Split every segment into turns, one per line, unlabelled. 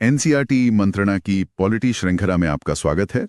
NCERT मंत्रणा की polity श्रृंखला में आपका स्वागत है।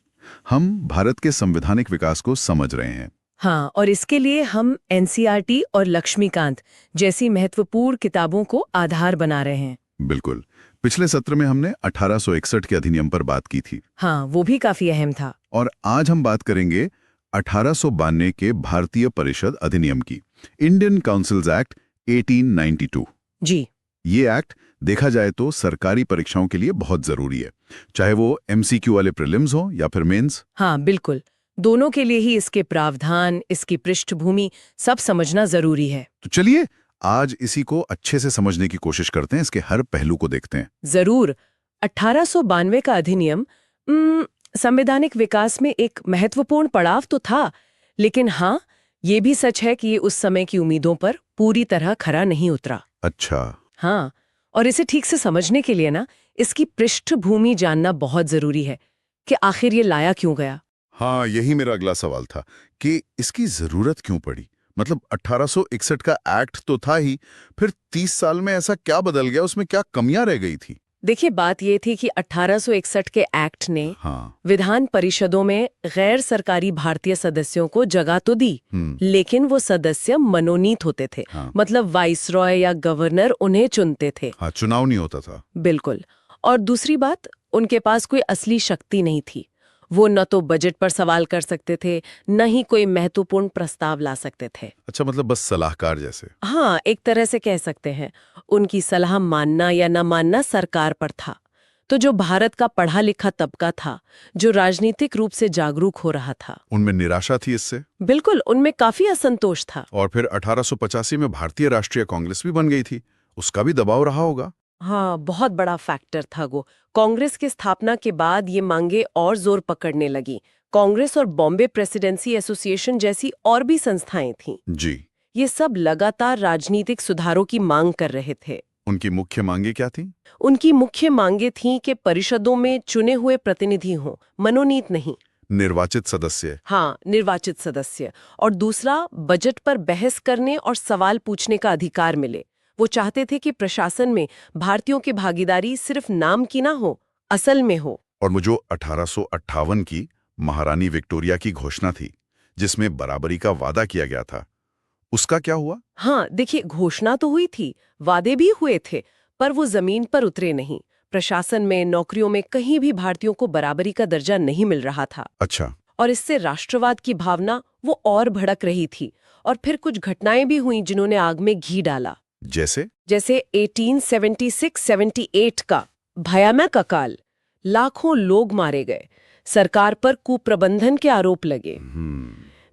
हम भारत के संवैधानिक विकास को समझ रहे हैं।
हाँ, और इसके लिए हम एनसीईआरटी और लक्ष्मीकांत जैसी महत्वपूर्ण किताबों को आधार बना रहे हैं।
बिल्कुल। पिछले सत्र में हमने 1861 के अधिनियम पर बात की थी।
हाँ, वो भी काफी अहम था।
और आज हम बात करेंगे 1892 के भारतीय परिषद अधिनियम की, इंडियन काउंसिल्स एक्ट 1892।
जी।
ये एक्ट देखा जाए तो सरकारी परीक्षाओं के लिए बहुत जरूरी है, चाहे वो एमसीक्यू वाले प्रीलिम्स हो या फिर मेंस।
हाँ, बिल्कुल। दोनों के लिए ही इसके प्रावधान, इसकी पृष्ठभूमि सब समझना जरूरी है।
तो चलिए आज इसी को अच्छे से समझने की कोशिश करते हैं, इसके हर पहलू को देखते हैं।
जरूर। 1892 का अधिनियम संवैधानिक विकास में एक महत्वपूर्ण पड़ाव तो था, लेकिन हाँ, ये भी सच है कि ये उस समय की उम्मीदों पर पूरी तरह खरा नहीं उतरा।
अच्छा।
हाँ, और इसे ठीक से समझने के लिए ना, इसकी पृष्ठभूमि जानना बहुत जरूरी है कि आखिर ये लाया क्यों गया।
हाँ, यही मेरा अगला सवाल था कि इसकी जरूरत क्यों पड़ी। मतलब 1861 का एक्ट तो था ही, फिर 30 साल में ऐसा क्या बदल गया, उसमें क्या कमियां रह गई थी?
देखिए, बात ये थी कि 1861 के एक्ट ने
हाँ।
विधान परिषदों में गैर सरकारी भारतीय सदस्यों को जगह तो दी, लेकिन वो सदस्य मनोनीत होते थे।
हाँ।
मतलब वाइसरॉय या गवर्नर उन्हें चुनते थे।
हाँ, चुनाव नहीं होता था।
बिल्कुल। और दूसरी बात, उनके पास कोई असली शक्ति नहीं थी। वो न तो बजट पर सवाल कर सकते थे, न ही कोई महत्वपूर्ण प्रस्ताव ला सकते थे।
अच्छा, मतलब बस सलाहकार जैसे।
हाँ, एक तरह से कह सकते हैं। उनकी सलाह मानना या न मानना सरकार पर था। तो जो भारत का पढ़ा लिखा तबका था, जो राजनीतिक रूप से जागरूक हो रहा था,
उनमें निराशा थी इससे।
बिल्कुल, उनमें काफी असंतोष था।
और फिर 1885 में भारतीय राष्ट्रीय कांग्रेस भी बन गई थी, उसका भी दबाव रहा होगा।
हाँ, बहुत बड़ा फैक्टर था वो। कांग्रेस की स्थापना के बाद ये मांगे और जोर पकड़ने लगी। कांग्रेस और बॉम्बे प्रेसिडेंसी एसोसिएशन जैसी और भी संस्थाएं थीं।
जी।
ये सब लगातार राजनीतिक सुधारों की मांग कर रहे थे।
उनकी मुख्य मांगे क्या थी?
उनकी मुख्य मांगे थीं कि परिषदों में चुने हुए प्रतिनिधि हों, मनोनीत नहीं।
निर्वाचित सदस्य।
हाँ, निर्वाचित सदस्य। और दूसरा, बजट पर बहस करने और सवाल पूछने का अधिकार मिले। वो चाहते थे कि प्रशासन में भारतीयों की भागीदारी सिर्फ नाम की ना हो, असल में हो।
और वो जो 1858 की महारानी विक्टोरिया की घोषणा थी, जिसमें बराबरी का वादा किया गया था, उसका क्या हुआ?
हाँ, देखिए, घोषणा तो हुई थी, वादे भी हुए थे, पर वो जमीन पर उतरे नहीं। प्रशासन में, नौकरियों में कहीं भी भारतीयों को बराबरी का दर्जा नहीं मिल रहा था।
अच्छा।
और इससे राष्ट्रवाद की भावना वो और भड़क रही थी। और फिर कुछ घटनाएं भी हुईं जिन्होंने आग में घी डाला।
जैसे
1876-78 का भयानक अकाल। लाखों लोग मारे गए, सरकार पर कुप्रबंधन के आरोप लगे।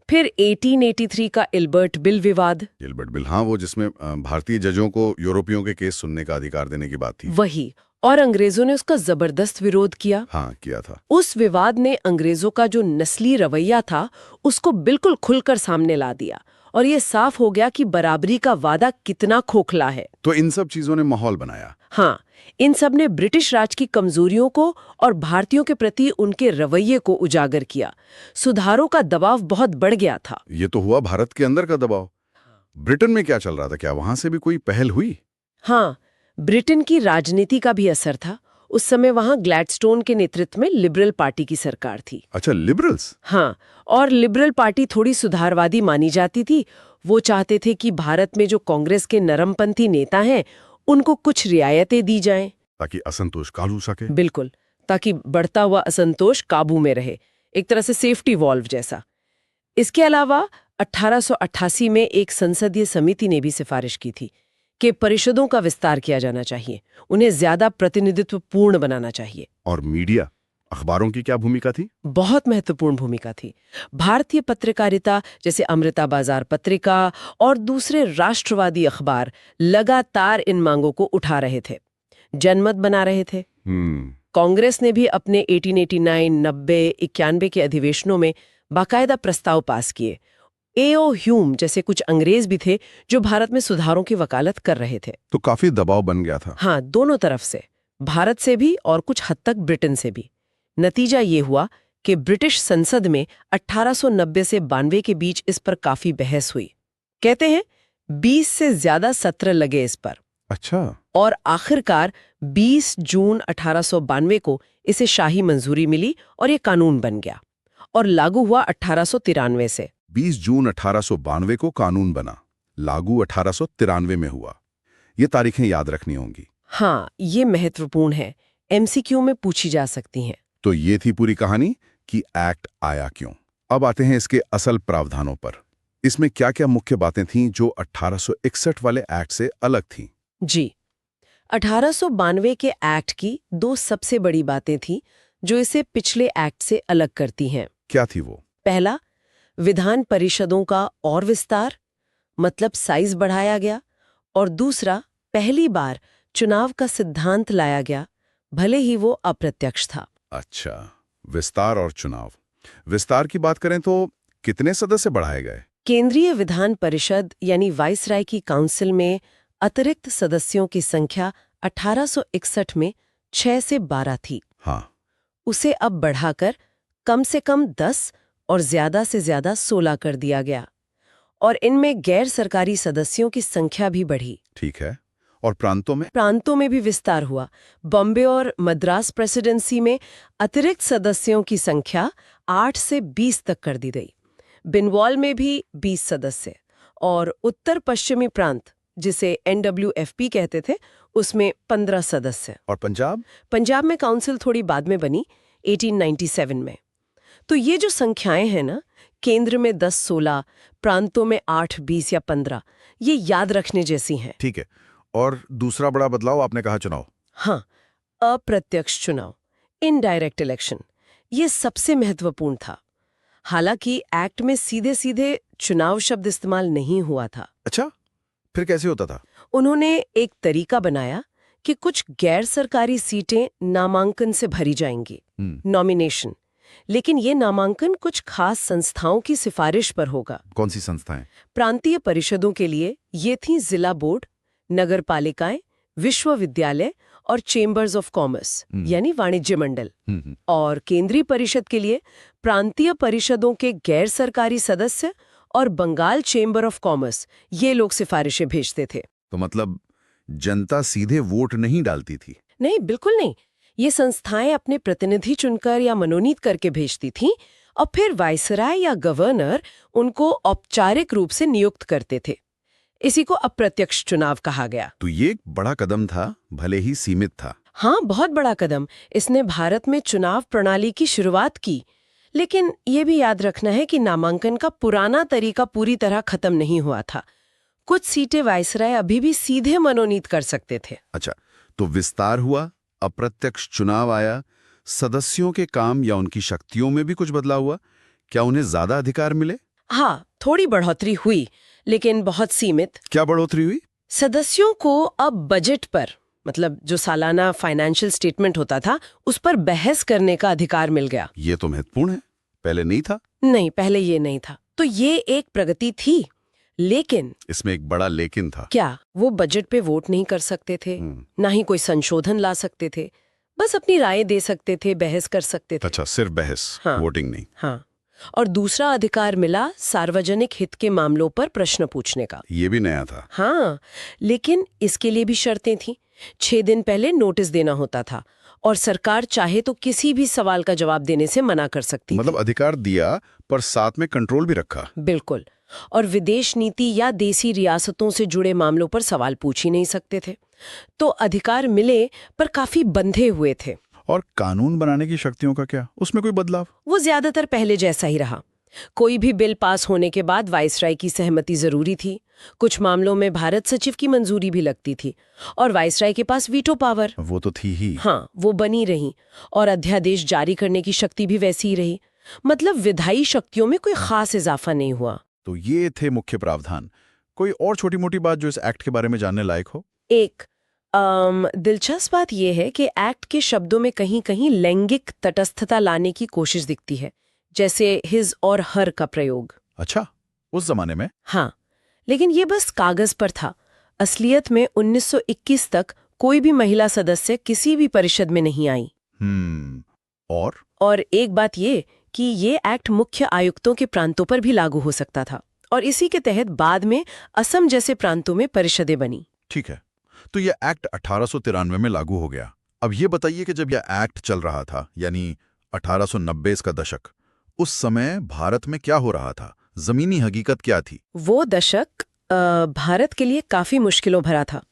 फिर 1883 का इल्बर्ट बिल विवाद।
गिलबर्ट बिल, हाँ, वो जिसमें भारतीय जजों को यूरोपियों के केस सुनने का अधिकार देने की बात थी।
वही। और अंग्रेजों ने उसका जबरदस्त विरोध किया।
हाँ, किया था।
उस विवाद ने अंग्रेजों का जो नस्ली रवैया था, उसको बिल्कुल खुलकर सामने ला दिया। और ये साफ हो गया कि बराबरी का वादा कितना खोखला है।
तो इन सब चीजों ने माहौल बनाया।
हाँ, इन सब ने ब्रिटिश राज की कमजोरियों को और भारतीयों के प्रति उनके रवैये को उजागर किया। सुधारों का दबाव बहुत बढ़ गया था।
ये तो हुआ भारत के अंदर का दबाव। ब्रिटेन में क्या चल रहा था? क्या वहां से भी कोई पहल हुई?
हाँ, ब्रिटेन की राजनीति का भी असर था। उस समय वहां ग्लैडस्टोन के नेतृत्व में लिबरल पार्टी की सरकार थी।
अच्छा, लिबरल्स।
हाँ, और लिबरल पार्टी थोड़ी सुधारवादी मानी जाती थी। वो चाहते थे कि भारत में जो कांग्रेस के नरमपंथी नेता हैं, उनको कुछ रियायतें दी जाएं,
ताकि असंतोष काबू सके।
बिल्कुल, ताकि बढ़ता हुआ असंतोष काबू में रहे, एक तरह से सेफ्टी वॉल्व जैसा। इसके अलावा 1888 में एक संसदीय समिति ने भी सिफारिश की थी कि परिषदों का विस्तार किया जाना चाहिए, उन्हें ज्यादा प्रतिनिधित्वपूर्ण बनाना चाहिए।
और मीडिया, अखबारों की क्या भूमिका थी?
बहुत महत्वपूर्ण भूमिका थी। भारतीय पत्रकारिता जैसे अमृता बाजार पत्रिका और दूसरे राष्ट्रवादी अखबार लगातार इन मांगों को उठा रहे थे, जनमत बना रहे थे। कांग्रेस ने भी अपने 1889, 90, 91 के अधिवेशनों में बाकायदा प्रस्ताव पास किए। एओ ह्यूम जैसे कुछ अंग्रेज भी थे जो भारत में सुधारों की वकालत कर रहे थे।
तो काफी दबाव बन गया था।
हाँ, दोनों तरफ से, भारत से भी और कुछ हद तक ब्रिटेन से भी। नतीजा ये हुआ कि ब्रिटिश संसद में 1890 से 92 के बीच इस पर काफी बहस हुई। कहते हैं 20 से ज्यादा सत्र लगे इस पर।
अच्छा।
और आखिरकार 20 जून 1892 को इसे शाही मंजूरी मिली और ये कानून बन गया और लागू हुआ 1893 से।
20 जून 1892 को कानून बना, लागू 1893 में हुआ। ये तारीखें याद रखनी होंगी।
हाँ, ये महत्वपूर्ण है, एमसीक्यू में पूछी जा सकती हैं।
तो ये थी पूरी कहानी कि एक्ट आया क्यों। अब आते हैं इसके असल प्रावधानों पर। इसमें क्या क्या मुख्य बातें थीं जो 1861 वाले एक्ट से अलग थीं?
जी, 1892 के एक्ट की दो सबसे बड़ी बातें थीं जो इसे पिछले एक्ट से अलग करती हैं।
क्या थी वो?
पहला, विधान परिषदों का और विस्तार, मतलब साइज बढ़ाया गया। और दूसरा, पहली बार चुनाव का सिद्धांत लाया गया, भले ही वो अप्रत्यक्ष था।
अच्छा, विस्तार और चुनाव। विस्तार की बात करें तो कितने सदस्य बढ़ाए गए?
केंद्रीय विधान परिषद यानी वाइसराय की काउंसिल में अतिरिक्त सदस्यों की संख्या 1861 में 6 से 12 थी।
हाँ,
उसे अब बढ़ाकर कम से कम 10 और ज्यादा से ज्यादा 16 कर दिया गया और इनमें गैर सरकारी सदस्यों की संख्या भी बढ़ी।
ठीक है। और प्रांतों में?
प्रांतों में भी विस्तार हुआ। बॉम्बे और मद्रास प्रेसिडेंसी में अतिरिक्त सदस्यों की संख्या 8 से 20 तक कर दी गई। बिनवाल में भी 20 सदस्य और उत्तर पश्चिमी प्रांत, जिसे NWFP कहते थे, उसमें 15 सदस्य।
और पंजाब?
पंजाब में काउंसिल थोड़ी बाद में बनी, 1897 में। तो ये जो संख्याएं हैं ना, केंद्र में 10-16, प्रांतों में 8-20 या 15, ये याद रखने जैसी हैं।
ठीक है। और दूसरा बड़ा बदलाव आपने कहा चुनाव।
हाँ, अप्रत्यक्ष चुनाव, इनडायरेक्ट इलेक्शन, ये सबसे महत्वपूर्ण था। हालांकि एक्ट में सीधे सीधे चुनाव शब्द इस्तेमाल नहीं हुआ था।
अच्छा, फिर कैसे होता था?
उन्होंने एक तरीका बनाया कि कुछ गैर सरकारी सीटें नामांकन से भरी जाएंगी, नॉमिनेशन। लेकिन ये नामांकन कुछ खास संस्थाओं की सिफारिश पर होगा।
कौन सी संस्थाएं?
प्रांतीय परिषदों के लिए ये थी जिला बोर्ड, नगर पालिकाएं, विश्वविद्यालय और चेंबर्स ऑफ कॉमर्स यानी वाणिज्य मंडल। और केंद्रीय परिषद के लिए प्रांतीय परिषदों के गैर सरकारी सदस्य और बंगाल चेंबर ऑफ कॉमर्स, ये लोग सिफारिशें भेजते थे।
तो मतलब जनता सीधे वोट नहीं डालती थी?
नहीं, बिल्कुल नहीं। ये संस्थाएं अपने प्रतिनिधि चुनकर या मनोनीत करके भेजती थीं और फिर वायसराय या गवर्नर उनको औपचारिक रूप से नियुक्त करते थे। इसी को अप्रत्यक्ष चुनाव कहा गया।
तो ये एक बड़ा कदम था, भले ही सीमित था।
हाँ, बहुत बड़ा कदम। इसने भारत में चुनाव प्रणाली की शुरुआत की। लेकिन ये भी याद रखना है कि नामांकन का पुराना तरीका पूरी तरह खत्म नहीं हुआ था। कुछ सीटें वायसराय अभी भी सीधे मनोनीत कर सकते थे।
अच्छा, तो विस्तार हुआ, अप्रत्यक्ष चुनाव आया, सदस्यों के काम या उनकी शक्तियों में भी कुछ बदलाव हुआ? क्या उन्हें ज्यादा अधिकार मिले?
हाँ, थोड़ी बढ़ोतरी हुई, लेकिन बहुत सीमित।
क्या बढ़ोतरी हुई?
सदस्यों को अब बजट पर, मतलब जो सालाना फाइनेंशियल स्टेटमेंट होता था, उस पर बहस करने का अधिकार मिल गया।
ये तो महत्वपूर्ण है, पहले नहीं था।
नहीं, पहले ये नहीं था। तो ये एक प्रगति थी, लेकिन
इसमें एक बड़ा लेकिन था।
क्या वो बजट पे वोट नहीं कर सकते थे, ना ही कोई संशोधन ला सकते थे, बस अपनी राय दे सकते थे, बहस कर सकते थे।
अच्छा, सिर्फ बहस,
हाँ,
वोटिंग नहीं।
हाँ। और दूसरा अधिकार मिला सार्वजनिक हित के मामलों पर प्रश्न पूछने का।
ये भी नया था।
हाँ, लेकिन इसके लिए भी शर्तें थीं। 6 दिन पहले नोटिस देना होता था और सरकार चाहे तो किसी भी सवाल का जवाब देने से मना कर सकती
मतलब अधिकार दिया पर साथ में कंट्रोल भी रखा।
बिल्कुल। और विदेश नीति या देसी रियासतों से जुड़े मामलों पर सवाल पूछ ही नहीं सकते थे। तो अधिकार मिले पर काफी बंधे हुए थे।
और कानून बनाने की शक्तियों का क्या, उसमें कोई बदलाव?
वो ज्यादातर पहले जैसा ही रहा। कोई भी बिल पास होने के बाद वाइसराय की सहमति जरूरी थी। कुछ मामलों में भारत सचिव की मंजूरी भी लगती थी और वाइसराय के पास वीटो पावर,
वो तो थी ही।
हाँ, वो बनी रही। और अध्यादेश जारी करने की शक्ति भी वैसी ही रही। मतलब विधायी शक्तियों में कोई खास इजाफा नहीं हुआ।
तो ये थे मुख्य प्रावधान। कोई और छोटी मोटी बात जो इस एक्ट के बारे में जानने लायक हो?
एक दिलचस्प बात यह है कि एक्ट के शब्दों में कहीं कहीं लैंगिक तटस्थता लाने की कोशिश दिखती है, जैसे हिज और हर का प्रयोग।
अच्छा, उस जमाने में?
हाँ, लेकिन ये बस कागज पर था। असलियत में 1921 तक कोई भी महिला सदस्य किसी भी परिषद में नहीं आई। और एक बात ये कि ये एक्ट मुख्य आयुक्तों के प्रांतों पर भी लागू हो सकता था और इसी के तहत बाद में असम जैसे प्रांतों में परिषदें बनी।
ठीक है। तो यह एक्ट 1893 में लागू हो गया। अब ये बताइए कि जब यह एक्ट चल रहा था, यानी 1890 का दशक, उस समय भारत में क्या हो रहा था? जमीनी हकीकत क्या थी?
वो दशक भारत के लिए काफी मुश्किलों भरा था।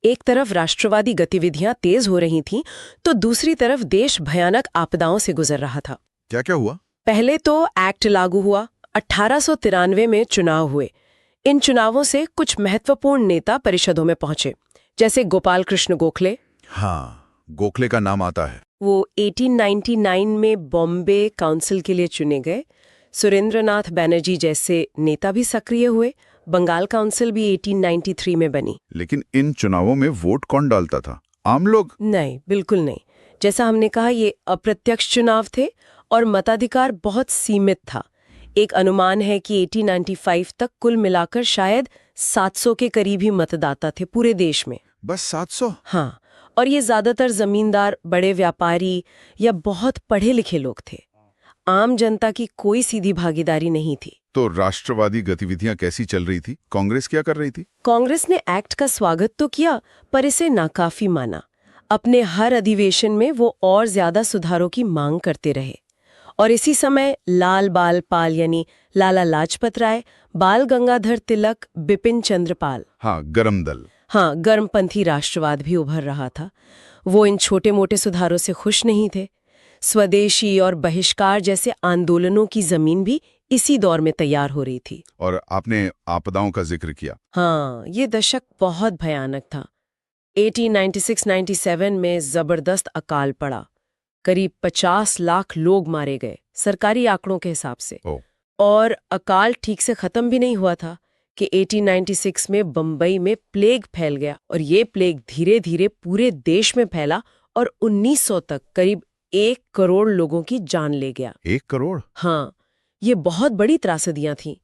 एक तरफ राष्ट्रवादी गतिविधियां तेज हो रही थीं, तो दूसरी तरफ देश भयानक आपदाओं से गुजर रहा था।
क्या क्या हुआ?
पहले तो एक्ट लागू हुआ, 1893 में चुनाव हुए। इन चुनावों से कुछ महत्वपूर्ण नेता परिषदों में पहुंचे, जैसे गोपाल कृष्ण गोखले।
हाँ, गोखले का नाम आता है।
वो 1899 में बॉम्बे काउंसिल के लिए चुने गए। सुरेंद्रनाथ बैनर्जी जैसे नेता भी सक्रिय हुए। बंगाल काउंसिल भी 1893 में बनी।
लेकिन इन चुनावों में वोट कौन डालता था? आम लोग?
नहीं, बिल्कुल नहीं। जैसा हमने कहा, ये अप्रत्यक्ष चुनाव थे और मताधिकार बहुत सीमित था। एक अनुमान है कि 1895 तक कुल मिलाकर शायद 700 के करीब ही मतदाता थे पूरे देश में।
बस 700?
हाँ, और ये ज्यादातर जमींदार, बड़े व्यापारी या बहुत पढ़े लिखे लोग थे। आम जनता की कोई सीधी भागीदारी नहीं थी।
तो राष्ट्रवादी गतिविधियां कैसी चल रही थी? कांग्रेस क्या कर रही थी?
कांग्रेस ने एक्ट का स्वागत तो किया, पर इसे नाकाफी माना। अपने हर अधिवेशन में वो और ज्यादा सुधारों की मांग करते रहे। और इसी समय लाल बाल पाल यानी लाला लाजपत राय, बाल गंगाधर तिलक, बिपिन चंद्र पाल,
हाँ, गरम दल।
हाँ, गर्मपंथी राष्ट्रवाद भी उभर रहा था। वो इन छोटे मोटे सुधारों से खुश नहीं थे। स्वदेशी और बहिष्कार जैसे आंदोलनों की जमीन भी इसी दौर में तैयार हो रही थी।
और आपने आपदाओं का जिक्र किया।
हाँ, ये दशक बहुत भयानक था। 1896-97 में जबरदस्त अकाल पड़ा। करीब 50 लाख लोग मारे गए, सरकारी आंकड़ों के हिसाब से। और अकाल ठीक से खत्म भी नहीं हुआ था कि 1896 में बंबई में प्लेग फैल गया, और ये प्लेग धीरे धीरे पूरे देश में फैला और 1900 तक करीब 1 करोड़ लोगों की जान ले गया।
1 करोड़?
हाँ, ये बहुत बड़ी त्रासदियां थीं,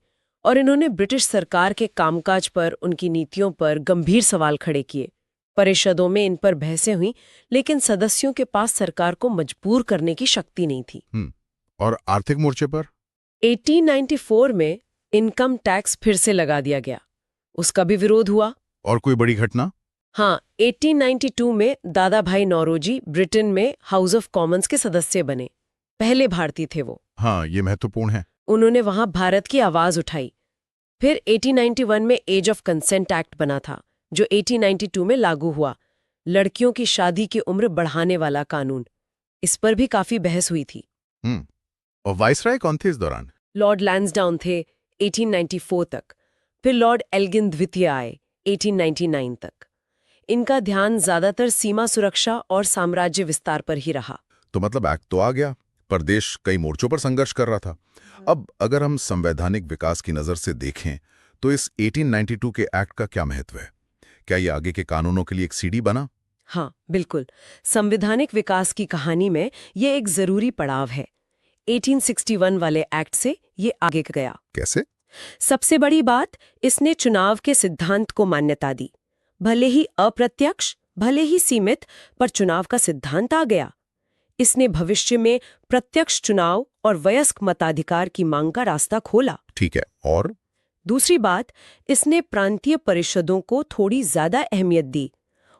और इन्होंने ब्रिटिश सरकार के कामकाज पर, उनकी नीतियों पर गंभीर सवाल खड़े किए। परिषदों में इन पर बहसें हुई, लेकिन सदस्यों के पास सरकार को मजबूर करने की शक्ति नहीं थी।
और आर्थिक मोर्चे पर?
1894 में इनकम टैक्स फिर से लगा दिया गया, उसका भी विरोध हुआ।
और कोई बड़ी घटना?
हाँ, 1892 में दादा भाई नौरोजी ब्रिटेन में हाउस ऑफ कॉमन्स के सदस्य बने। पहले भारतीय थे वो।
हाँ, ये महत्वपूर्ण है।
उन्होंने वहां भारत की आवाज उठाई। फिर 1891 में एज ऑफ कंसेंट एक्ट बना था, जो 1892 में लागू हुआ। लड़कियों की शादी की उम्र बढ़ाने वाला कानून। इस पर भी काफी बहस हुई थी।
और वाइसराय कौन थे इस दौरान?
लॉर्ड लैंसडाउन थे 1894 तक। फिर लॉर्ड एल्गिन द्वितीय आए 1899 तक। इनका ध्यान ज्यादातर सीमा सुरक्षा और साम्राज्य विस्तार पर ही रहा।
तो मतलब एक्ट तो आ गया, पर देश कई मोर्चों पर संघर्ष कर रहा था। अब अगर हम संवैधानिक विकास की नजर से देखें, तो इस 1892 के एक्ट का क्या महत्व है? क्या ये आगे के कानूनों के लिए एक सीढ़ी बना?
हाँ, बिल्कुल। संवैधानिक विकास की कहानी में ये एक जरूरी पड़ाव है। 1861 वाले एक्ट से ये आगे गया।
कैसे?
सबसे बड़ी बात, इसने चुनाव के सिद्धांत को मान्यता दी। भले ही अप्रत्यक्ष, भले ही सीमित, पर चुनाव का सिद्धांत आ गया। इसने भविष्य में प्रत्यक्ष चुनाव और वयस्क मताधिकार की मांग का रास्ता खोला।
ठीक है, और
दूसरी बात, इसने प्रांतीय परिषदों को थोड़ी ज्यादा अहमियत दी।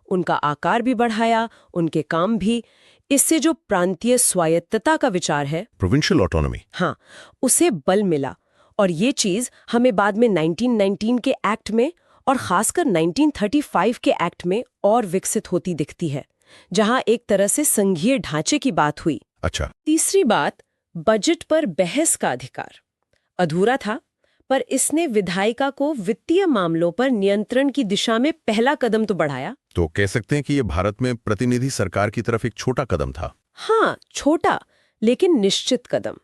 उनका आकार भी बढ़ाया, उनके काम भी। इससे जो प्रांतीय स्वायत्तता का विचार है,
प्रोविंशियल ऑटोनॉमी,
हाँ, उसे बल मिला। और ये चीज हमें बाद में 1919 के एक्ट में और खासकर 1935 के एक्ट में और विकसित होती दिखती है, जहां एक तरह से संघीय ढांचे की बात हुई।
अच्छा।
तीसरी बात, बजट पर बहस का अधिकार अधूरा था, पर इसने विधायिका को वित्तीय मामलों पर नियंत्रण की दिशा में पहला कदम तो बढ़ाया।
तो कह सकते हैं कि ये भारत में प्रतिनिधि सरकार की तरफ एक छोटा कदम था।
हाँ, छोटा लेकिन निश्चित कदम।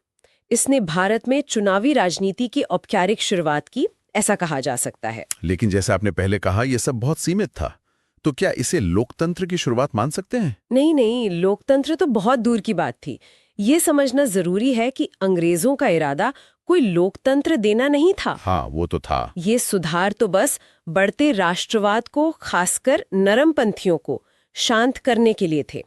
इसने भारत में चुनावी राजनीति की औपचारिक शुरुआत की, ऐसा कहा जा सकता है।
लेकिन जैसे आपने पहले कहा, यह सब बहुत सीमित था। तो क्या इसे लोकतंत्र की शुरुआत मान सकते हैं?
नहीं नहीं, लोकतंत्र तो बहुत दूर की बात थी। ये समझना जरूरी है कि अंग्रेजों का इरादा कोई लोकतंत्र देना नहीं था।
हाँ, वो तो था।
ये सुधार तो बस बढ़ते राष्ट्रवाद को, खासकर नरमपंथियों को शांत करने के लिए थे।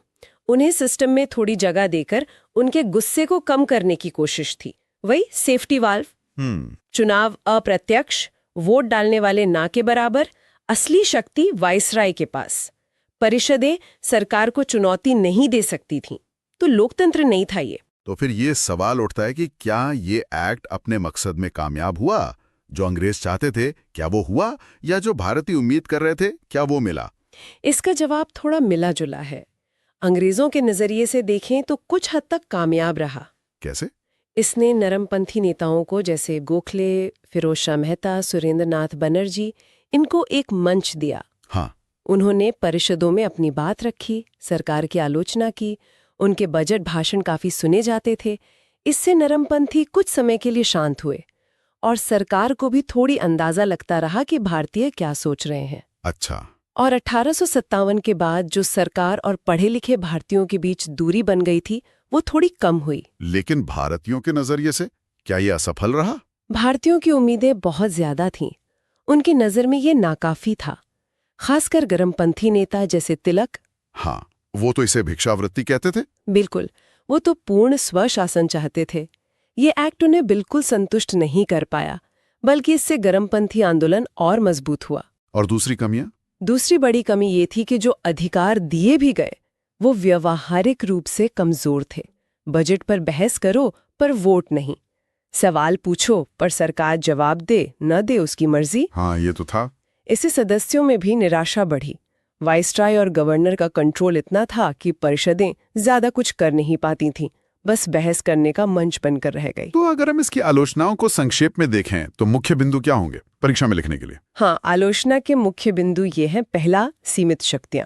उन्हें सिस्टम में थोड़ी जगह देकर उनके गुस्से को कम करने की कोशिश थी। वही सेफ्टी वाल्व। चुनाव अप्रत्यक्ष, वोट डालने वाले ना के बराबर, असली शक्ति वाइसराय के पास। परिषदें सरकार को चुनौती नहीं दे सकती थीं, तो लोकतंत्र नहीं था ये।
तो फिर ये सवाल उठता है कि क्या ये एक्ट अपने मकसद में कामयाब हुआ? जो अंग्रेज चाहते थे, क्या वो हुआ? या जो भारतीय उम्मीद कर रहे थे, क्या वो मिला?
इसका जवाब थोड़ा मिला जुला है। अंग्रेजों के नजरिए से देखें तो कुछ हद तक कामयाब रहा।
कैसे?
इसने नरमपंथी नेताओं को, जैसे गोखले, फिरोज शाह मेहता, सुरेंद्र नाथ बनर्जी, इनको एक मंच दिया।
हाँ,
उन्होंने परिषदों में अपनी बात रखी, सरकार की आलोचना की, उनके बजट भाषण काफी सुने जाते थे। इससे नरमपंथी कुछ समय के लिए शांत हुए और सरकार को भी थोड़ी अंदाजा लगता रहा कि भारतीय क्या सोच रहे हैं।
अच्छा।
और 1857 के बाद जो सरकार और पढ़े लिखे भारतीयों के बीच दूरी बन गई थी, वो थोड़ी कम हुई।
लेकिन भारतीयों के नजरिए से क्या ये असफल रहा?
भारतीयों की उम्मीदें बहुत ज्यादा थीं। उनकी नजर में ये नाकाफी था, खासकर गरमपंथी नेता जैसे तिलक।
हाँ, वो तो इसे भिक्षावृत्ति कहते थे।
बिल्कुल, वो तो पूर्ण स्वशासन चाहते थे। ये एक्ट उन्हें बिल्कुल संतुष्ट नहीं कर पाया, बल्कि इससे गरमपंथी आंदोलन और मजबूत हुआ।
और दूसरी कमियां?
दूसरी बड़ी कमी ये थी कि जो अधिकार दिए भी गए, वो व्यवहारिक रूप से कमजोर थे। बजट पर बहस करो, पर वोट नहीं। सवाल पूछो, पर सरकार जवाब दे न दे उसकी मर्जी।
हाँ, ये तो था।
इससे सदस्यों में भी निराशा बढ़ी। वाइसराय और गवर्नर का कंट्रोल इतना था कि परिषदें ज्यादा कुछ कर नहीं पाती थीं, बस बहस करने का मंच बनकर रह गई।
तो अगर हम इसकी आलोचनाओं को संक्षेप में देखें तो मुख्य बिंदु क्या होंगे परीक्षा में लिखने के लिए?
हाँ, आलोचना के मुख्य बिंदु ये हैं। पहला, सीमित शक्तियां।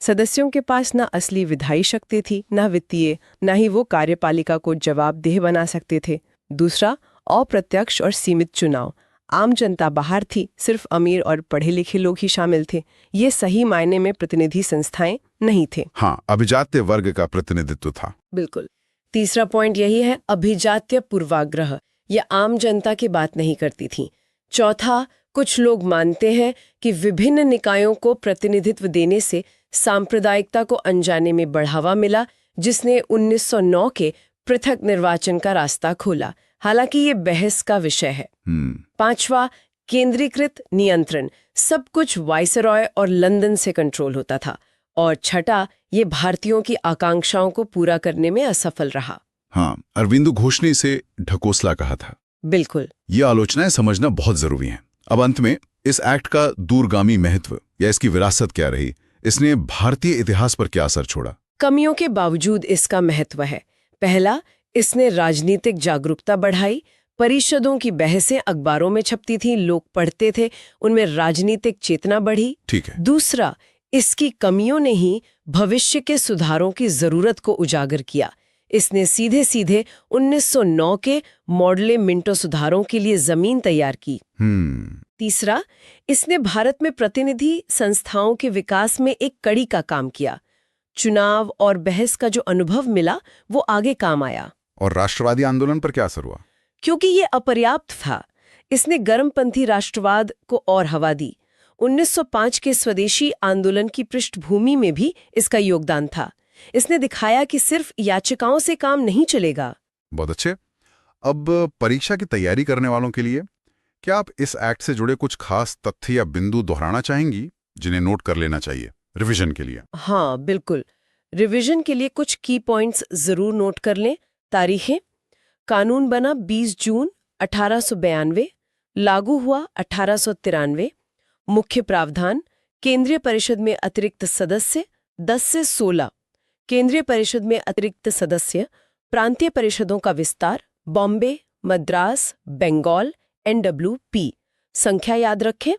सदस्यों के पास न असली विधायी शक्ति थी, न वित्तीय, न ही वो कार्यपालिका को जवाबदेह बना सकते थे। दूसरा, अप्रत्यक्ष और सीमित चुनाव। आम जनता बाहर थी, सिर्फ अमीर और पढ़े लिखे लोग ही शामिल थे। ये सही मायने में प्रतिनिधि संस्थाएं नहीं थे।
हाँ, अभिजात्य वर्ग का प्रतिनिधित्व था।
बिल्कुल। तीसरा पॉइंट यही है, अभिजात्य पूर्वाग्रह। ये आम जनता की बात नहीं करती थी। चौथा, कुछ लोग मानते हैं कि विभिन्न निकायों को प्रतिनिधित्व देने से सांप्रदायिकता को अनजाने में बढ़ावा मिला, जिसने 1909 के पृथक निर्वाचन का रास्ता खोला। हालांकि ये बहस का विषय है। पांचवा, केंद्रीकृत नियंत्रण। सब कुछ वाइसरॉय और लंदन से कंट्रोल होता था। और छठा, ये भारतीयों की आकांक्षाओं को पूरा करने में असफल रहा।
हाँ, अरविंदो घोष ने इसे ढकोसला कहा था।
बिल्कुल।
ये आलोचनाएं समझना बहुत जरूरी है। अब अंत में इस एक्ट का दूरगामी महत्व या इसकी विरासत क्या रही, इसने भारतीय इतिहास पर क्या असर छोड़ा?
कमियों के बावजूद इसका महत्व है। पहला, इसने राजनीतिक जागरूकता बढ़ाई। परिषदों की बहसें अखबारों में छपती थीं, लोग पढ़ते थे, उनमें राजनीतिक चेतना बढ़ी।
ठीक है।
दूसरा, इसकी कमियों ने ही भविष्य के सुधारों की जरूरत को उजागर किया। इसने सीधे सीधे 1909 के मॉडले मिंटो सुधारों के लिए जमीन तैयार की। तीसरा, इसने भारत में प्रतिनिधि संस्थाओं के विकास में एक कड़ी का काम किया। चुनाव और बहस का जो अनुभव मिला, वो आगे काम आया।
और राष्ट्रवादी आंदोलन पर क्या असर हुआ?
क्योंकि ये अपर्याप्त था, इसने गर्मपंथी राष्ट्रवाद को और हवा दी। 1905 के स्वदेशी आंदोलन की पृष्ठभूमि में भी इसका योगदान था। इसने दिखाया कि सिर्फ याचिकाओं से काम नहीं चलेगा।
बहुत अच्छे। अब परीक्षा की तैयारी करने वालों के लिए क्या आप इस एक्ट से जुड़े कुछ खास तथ्य या बिंदु दोहराना चाहेंगी जिन्हें नोट कर लेना चाहिए रिवीजन के लिए?
हाँ, बिल्कुल। रिवीजन के लिए कुछ की पॉइंट्स जरूर नोट कर लें। तारीखें: कानून बना 20 जून 1892, लागू हुआ 1893। मुख्य प्रावधान: केंद्रीय परिषद में अतिरिक्त सदस्य 10 से 16। केंद्रीय परिषद में अतिरिक्त सदस्य, प्रांतीय परिषदों का विस्तार, बॉम्बे, मद्रास, बंगाल, NWP। संख्या याद रखें।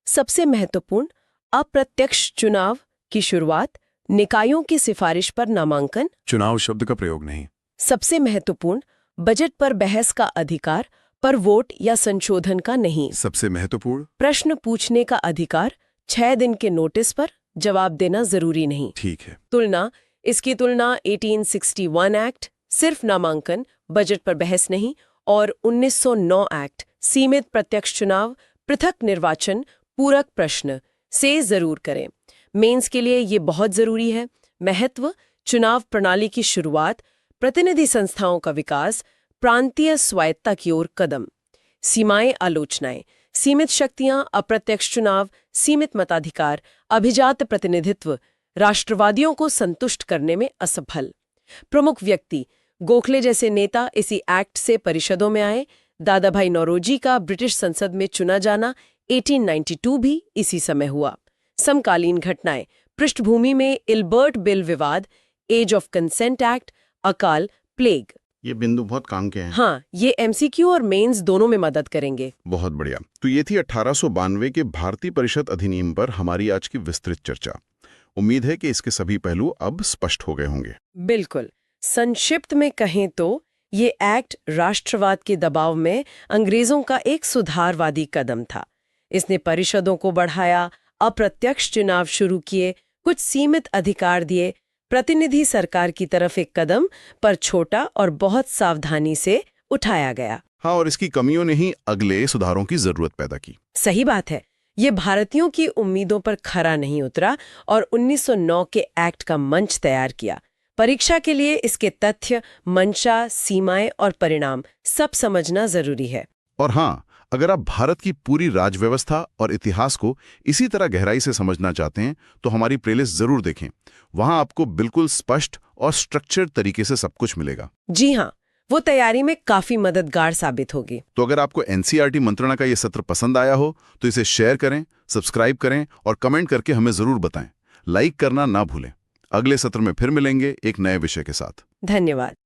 सबसे महत्वपूर्ण, अप्रत्यक्ष चुनाव की शुरुआत, निकायों की सिफारिश पर नामांकन।
चुनाव शब्द का प्रयोग नहीं।
सबसे महत्वपूर्ण, बजट पर बहस का अधिकार, पर वोट या संशोधन का नहीं।
सबसे महत्वपूर्ण,
प्रश्न पूछने का अधिकार, 6 दिन के नोटिस पर जवाब देना जरूरी नहीं।
ठीक है।
तुलना: इसकी तुलना 1861 एक्ट, सिर्फ नामांकन, बजट पर बहस नहीं, और 1909 एक्ट, सीमित प्रत्यक्ष चुनाव, पृथक निर्वाचन, पूरक प्रश्न से जरूर करें। मेंस के लिए ये बहुत जरूरी है। महत्व: चुनाव प्रणाली की शुरुआत, प्रतिनिधि संस्थाओं का विकास, प्रांतीय स्वायत्ता की ओर कदम। सीमाएं, आलोचनाएं: सीमित शक्तियां, अप्रत्यक्ष चुनाव, सीमित मताधिकार, अभिजात प्रतिनिधित्व, राष्ट्रवादियों को संतुष्ट करने में असफल। प्रमुख व्यक्ति गोखले जैसे नेता इसी एक्ट से परिषदों में आए। दादा भाई नौरोजी का ब्रिटिश संसद में चुना जाना 1892 भी इसी समय हुआ। समकालीन घटनाएं, पृष्ठभूमि में इल्बर्ट बिल विवाद, एज ऑफ कंसेंट एक्ट, अकाल, प्लेग।
ये बिंदु बहुत काम के हैं।
हाँ, ये एमसीक्यू और मेंस दोनों में मदद करेंगे।
बहुत बढ़िया। तो ये थी 1892 के भारतीय परिषद अधिनियम पर हमारी आज की विस्तृत चर्चा। उम्मीद है कि इसके सभी पहलू अब स्पष्ट हो गए होंगे।
बिल्कुल। संक्षिप्त में कहें तो ये एक्ट राष्ट्रवाद के दबाव में अंग्रेजों का एक सुधारवादी कदम था। इसने परिषदों को बढ़ाया, अप्रत्यक्ष चुनाव शुरू किए, कुछ सीमित अधिकार दिए, प्रतिनिधि सरकार की तरफ एक कदम, पर छोटा और बहुत सावधानी से उठाया गया।
हाँ, और इसकी कमियों ने ही अगले सुधारों की जरूरत पैदा की।
सही बात है। ये भारतीयों की उम्मीदों पर खरा नहीं उतरा और 1909 के एक्ट का मंच तैयार किया। परीक्षा के लिए इसके तथ्य, मंशा, सीमाएं और परिणाम सब समझना जरूरी है।
और हाँ, अगर आप भारत की पूरी राजव्यवस्था और इतिहास को इसी तरह गहराई से समझना चाहते हैं तो हमारी प्लेलिस्ट जरूर देखें। वहां आपको बिल्कुल स्पष्ट और स्ट्रक्चर्ड तरीके से सब कुछ मिलेगा।
जी हाँ, वो तैयारी में काफी मददगार साबित होगी।
तो अगर आपको एनसीईआरटी मंत्रणा का ये सत्र पसंद आया हो तो इसे शेयर करें, सब्सक्राइब करें और कमेंट करके हमें जरूर बताएं। लाइक करना ना भूलें। अगले सत्र में फिर मिलेंगे एक नए विषय के साथ।
धन्यवाद।